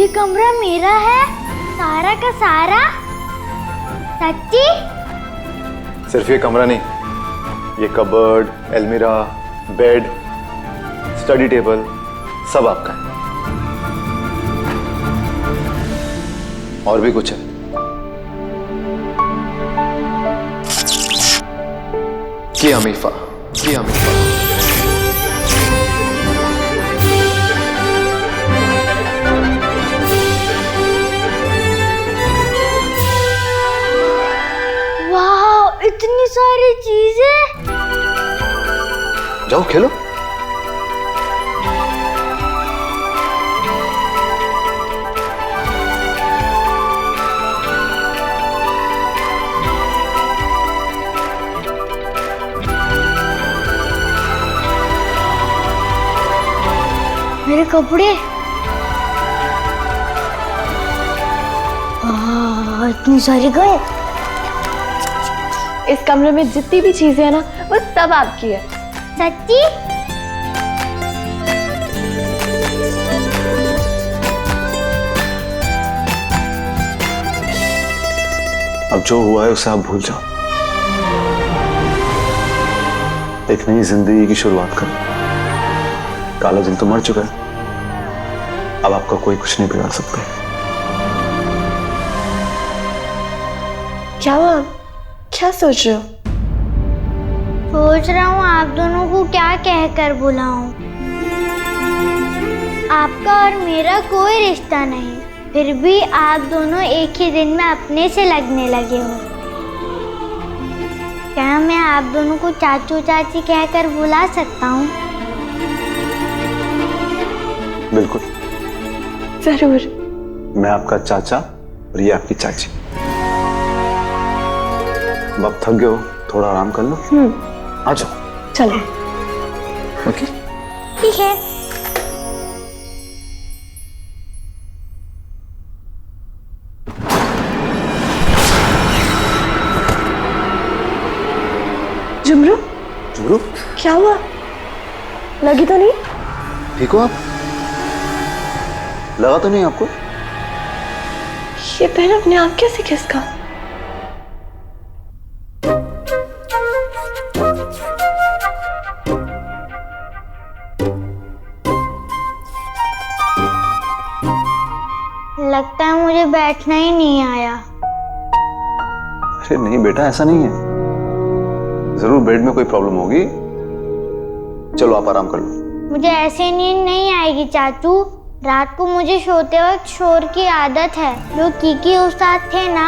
कमरा मेरा है, सारा का सारा? सच्ची? सिर्फ ये कमरा नहीं, ये कबर्ड, अलमीरा, बेड, स्टडी टेबल सब आपका है। और भी कुछ है। ये हमीफा, ये हमीफा। वाह, इतनी सारी चीजें। जाओ खेलो। मेरे कपड़े। इतनी सारी गए। इस कमरे में जितनी भी चीजें हैं ना, वो सब आपकी है। सच्ची? अब जो हुआ है उसे आप भूल जाओ। एक नई जिंदगी की शुरुआत करो। काला दिन तो मर चुका है, अब आपका कोई कुछ नहीं बिगाड़ सकता। क्या हुआ? क्या सोच रहे हो? सोच रहा हूँ आप दोनों को क्या कहकर बुलाऊं। आपका और मेरा कोई रिश्ता नहीं, फिर भी आप दोनों एक ही दिन में अपने से लगने लगे हो। क्या मैं आप दोनों को चाचू चाची कहकर बुला सकता हूँ? बिल्कुल, जरूर। मैं आपका चाचा और ये आपकी चाची। अब आप थक गए हो, थोड़ा आराम कर लो। आ जाओ। चलो। ओके, ठीक है। जुमरू, जुमरू, क्या हुआ? लगी तो नहीं? ठीक हो आप? लगा तो नहीं आपको? ये पेन अपने आप कैसे खिसका? लगता है मुझे बैठना ही नहीं आया। अरे नहीं बेटा, ऐसा नहीं है। जरूर बेड में कोई प्रॉब्लम होगी। चलो आप आराम कर लो। मुझे ऐसे नींद नहीं आएगी चाचू। रात को मुझे सोते वक्त शोर की आदत है। जो कीकी उस्ताद थे ना,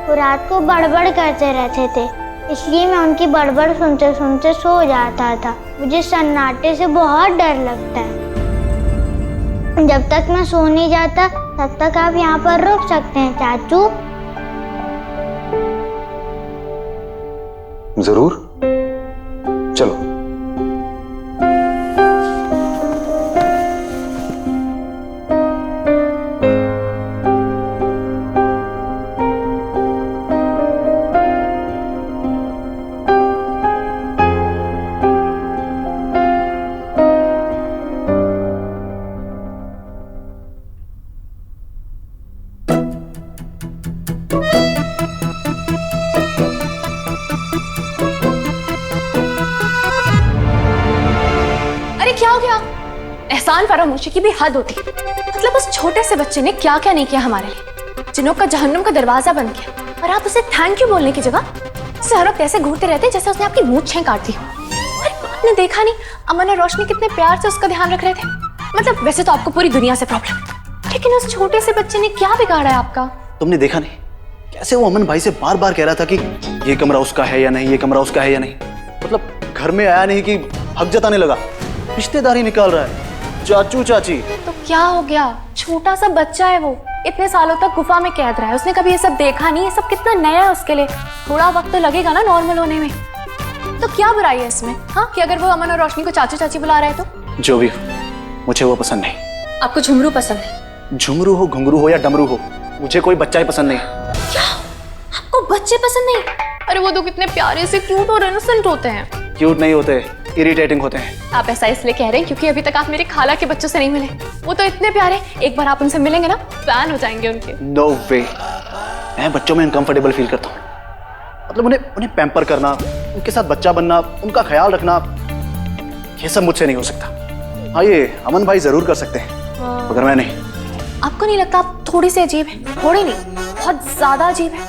वो रात को बड़बड़ करते रहते थे, इसलिए मैं उनकी बड़बड़ सुनते सुनते सो जाता था। मुझे सन्नाटे से बहुत डर लगता है। जब तक मैं सो नहीं जाता तब तक आप यहाँ पर रुक सकते हैं चाचू। जरूर, चलो। क्या हो गया? एहसान फरामोशी की भी हद होती है। मतलब उस छोटे से बच्चे ने क्या क्या नहीं किया हमारे लिए। जिन्हों का जहन्नुम का दरवाजा बंद किया और आप उसे थैंक यू बोलने की जगह उसे हर वक्त ऐसे घूरते रहते जैसे उसने आपकी मूंछें काट दी। आपने देखा नहीं अमन और रोशनी कितने प्यार से उसका ध्यान रख रहे थे। मतलब वैसे तो आपको पूरी दुनिया से प्रॉब्लम, लेकिन उस छोटे से बच्चे ने क्या बिगाड़ा है आपका? तुमने देखा नहीं कैसे वो अमन भाई से बार बार कह रहा था कि ये कमरा उसका है या नहीं, ये कमरा उसका है या नहीं। मतलब घर में आया नहीं कि हक जताने लगा, रिश्तेदारी निकाल रहा है। चाचू चाची तो क्या हो गया? छोटा सा बच्चा है वो, इतने सालों तक गुफा में कैद रहा है। उसने कभी ये सब देखा नहीं। ये सब कितना नया है उसके लिए। थोड़ा वक्त तो लगेगा ना नॉर्मल होने में। तो क्या बुराई है इसमें, हाँ, कि अगर वो अमन और रोशनी को चाचू चाची बुला रहे तो? जो भी हो, मुझे वो पसंद नहीं। आपको झुमरू पसंद है? झुमरू हो, घुंघरू हो या डमरू हो, मुझे कोई बच्चा ही पसंद नहीं। क्या? आपको बच्चे पसंद नहीं? अरे वो तो कितने प्यारे से क्यूट और इनोसेंट होते हैं। क्यूट नहीं होते, इरिटेटिंग होते हैं। आप ऐसा इसलिए कह रहे हैं क्योंकि अभी तक आप मेरे खाला के बच्चों से नहीं मिले। वो तो इतने प्यारे, एक बार आप उनसे मिलेंगे ना फैन हो जाएंगे उनके। नो वे, मैं बच्चों में अनकंफर्टेबल फील करता हूँ। मतलब उन्हें पैम्पर करना, उनके साथ बच्चा बनना, उनका ख्याल रखना, ये सब मुझसे नहीं हो सकता। हाँ, ये अमन भाई जरूर कर सकते हैं, मगर मैं नहीं। आपको नहीं लगता आप थोड़ी सी अजीब है? थोड़ी नहीं, बहुत ज्यादा अजीब है।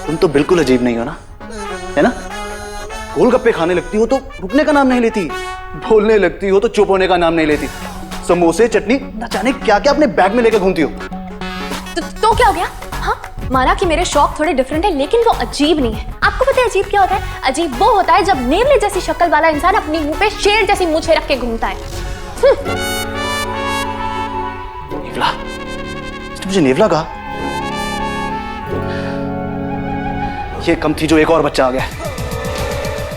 तुम तो बिल्कुल अजीब नहीं हो ना, है ना? गोलगप्पे खाने लगती हो तो रुकने का नाम नहीं लेती, बोलने लगती हो तो चुप होने का नाम नहीं लेती, समोसे चटनी न जाने क्या क्या अपने बैग में लेकर घूमती हो। तो क्या हो गया? हाँ, माना कि मेरे शौक थोड़े डिफरेंट है, लेकिन वो अजीब नहीं है। आपको पता है अजीब क्या होता है? अजीब वो होता है जब नेवले जैसी शक्ल वाला इंसान अपनी मुंह पे शेर जैसी मूंछें रख के घूमता है। नेवला? इसने मुझे नेवला कहा? ये कम थी जो एक और बच्चा आ गया।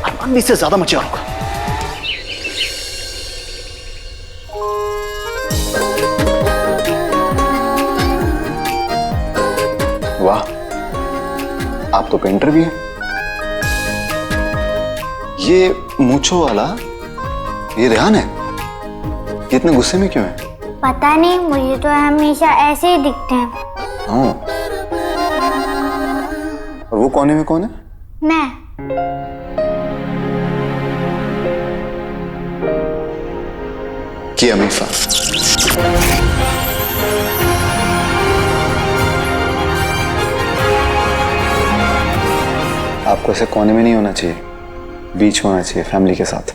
अरमान भी इससे ज्यादा मचा होगा। वाह, आप तो पेंटर भी हैं। ये मूंछों वाला, ये रेहान है? ये इतने गुस्से में क्यों है? पता नहीं, मुझे तो हमेशा ऐसे ही दिखते हैं। हाँ। और वो कोने में कौन है? मैं। की अमीफा। आपको ऐसे कोने में नहीं होना चाहिए, बीच में होना चाहिए फैमिली के साथ।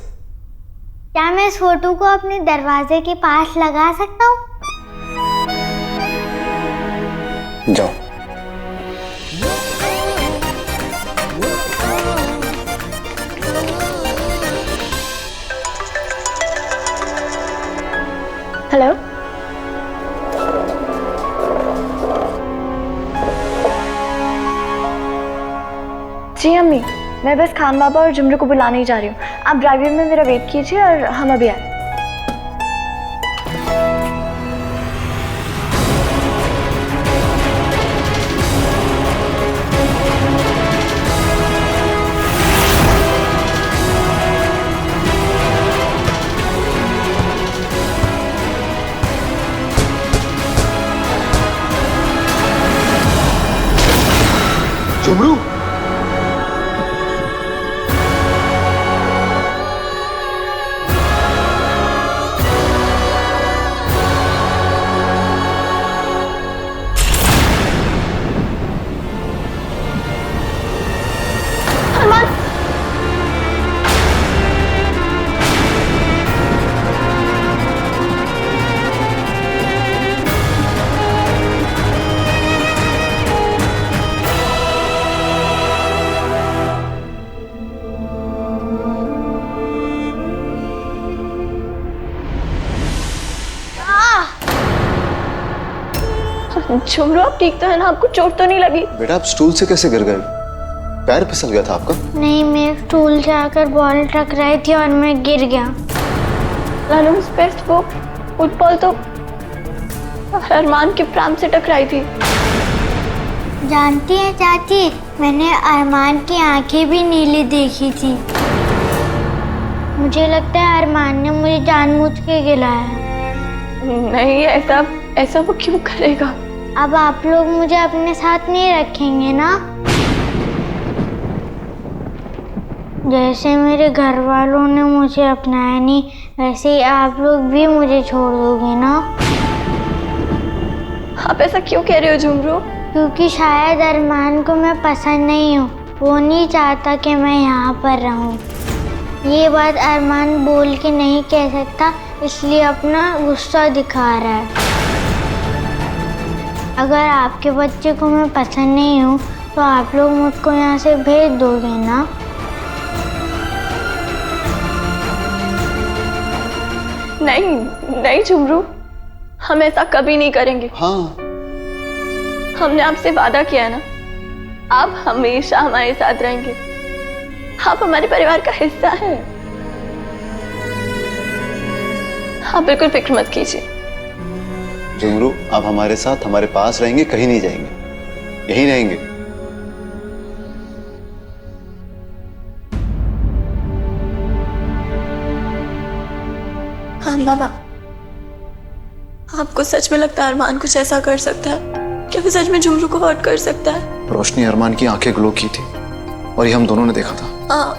क्या मैं इस फोटो को अपने दरवाजे के पास लगा सकता हूँ? जाओ। हेलो, जी अम्मी, मैं बस खान बाबा और जुमरू को बुलाने ही जा रही हूँ। आप ड्राइवर में मेरा वेट कीजिए और हम अभी आए। जुमरू, जुमरू, आप ठीक तो है ना? आपको चोट तो नहीं लगी? बेटा आप स्टूल से कैसे गिर गए? पैर फिसल गया था आपका? नहीं, मैं स्टूल से आकर बॉल टकराई थी और मैं गिर गया। वो फुटबॉल तो अरमान के प्राण से टकराई थी। जानती हैं चाची, मैंने अरमान की आंखें भी नीली देखी थी। मुझे लगता है अरमान ने मुझे जानबूझ के गिलाया। नहीं, ऐसा वो क्यों करेगा? अब आप लोग मुझे अपने साथ नहीं रखेंगे ना? जैसे मेरे घर वालों ने मुझे अपनाया नहीं, वैसे ही आप लोग भी मुझे छोड़ दोगे ना? आप ऐसा क्यों कह रहे हो जुमरू? क्योंकि शायद अरमान को मैं पसंद नहीं हूँ। वो नहीं चाहता कि मैं यहाँ पर रहूँ। ये बात अरमान बोल के नहीं कह सकता, इसलिए अपना गुस्सा दिखा रहा है। अगर आपके बच्चे को मैं पसंद नहीं हूँ तो आप लोग मुझको यहाँ से भेज दोगे ना? नहीं जुमरू, हम ऐसा कभी नहीं करेंगे। हाँ, हमने आपसे वादा किया है ना, आप हमेशा हमारे साथ रहेंगे। आप हमारे परिवार का हिस्सा हैं। आप बिल्कुल फिक्र मत कीजिए। जुमरू आप हमारे साथ हमारे पास रहेंगे, कहीं नहीं जाएंगे, यहीं रहेंगे। खान बाबा, आपको सच में लगता है अरमान कुछ ऐसा कर सकता है? क्या वो सच में झुमरू को हर्ट कर सकता है? रोशनी अरमान की आंखें ग्लो की थी और ये हम दोनों ने देखा था। हाँ,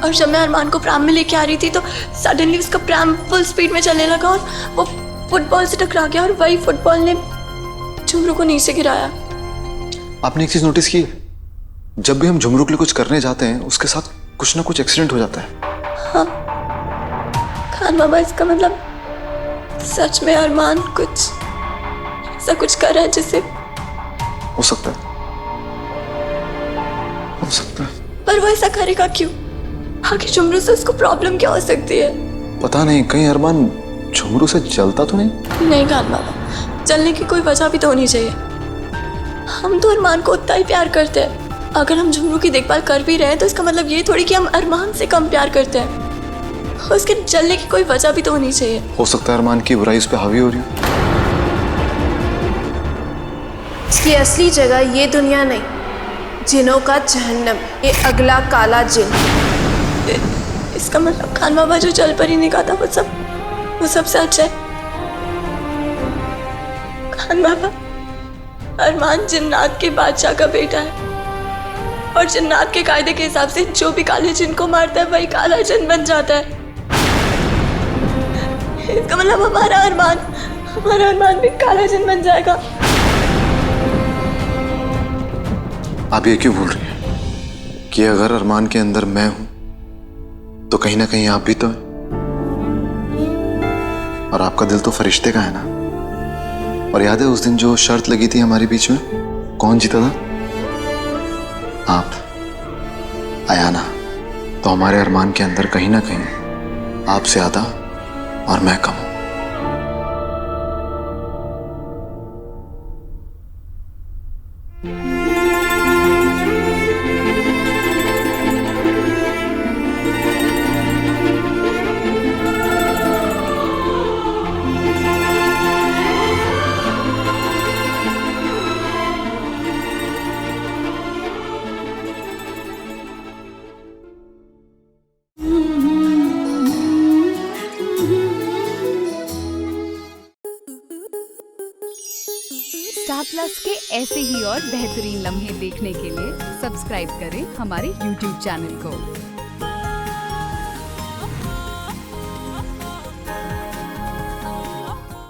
और जब मैं अरमान को प्राम में लेके आ रही थी तो सडनली उसका प्राम फुल स्पीड में चलने लगा और वो फुटबॉल से टकरा गया और वही फुटबॉल ने झुमरू को नीचे गिराया। आपने एक चीज नोटिस की, जब भी हम झुमरू के लिए कुछ करने जाते हैं उसके साथ कुछ ना कुछ एक्सीडेंट हो जाता है। हाँ खान बाबा, इसका मतलब सच में अरमान कुछ ऐसा कुछ कर रहा है जिससे हो सकता है, हो सकता है। पर वो ऐसा करेगा क्यों? आगे झुमरू से उसको प्रॉब्लम क्या हो सकती है? पता नहीं, कहीं अरमान झुमरू से जलता तो नहीं? नहीं खान बाबा, चलने की कोई वजह भी तो होनी चाहिए। हम तो अरमान को उतना ही प्यार करते हैं। अगर हम झुमरू की देखभाल कर भी रहे हैं तो इसका मतलब ये थोड़ी कि हम अरमान से कम प्यार करते हैं। उसके जलने की कोई वजह भी तो होनी चाहिए। हो सकता है अरमान की बुराई उस पर हावी हो रही हो। इसकी असली जगह ये दुनिया नहीं, जिनों का जहन्नम, ये अगला काला जिन। इसका मतलब खान बाबा जो जल पर ही नहीं कहा था वो सब सच है। खान बाबा, अरमान जिन्नात के बादशाह का बेटा है और जिन्नात के कायदे के हिसाब से जो भी काले जिन को मारता है वही काला जिन बन जाता है। इसका मतलब हमारा अरमान भी काला जिन बन जाएगा। आप ये क्यों भूल रही हैं कि अगर अरमान के अंदर मैं हूं तो कहीं ना कहीं आप भी तो हैं, और आपका दिल तो फरिश्ते का है ना। और याद है उस दिन जो शर्त लगी थी हमारे बीच में, कौन जीता था? आप, अयाना। तो हमारे अरमान के अंदर कहीं ना कहीं आप ज्यादा और मैं कम हूं। स्टार प्लस के ऐसे ही और बेहतरीन लम्हे देखने के लिए सब्सक्राइब करें हमारे YouTube चैनल को।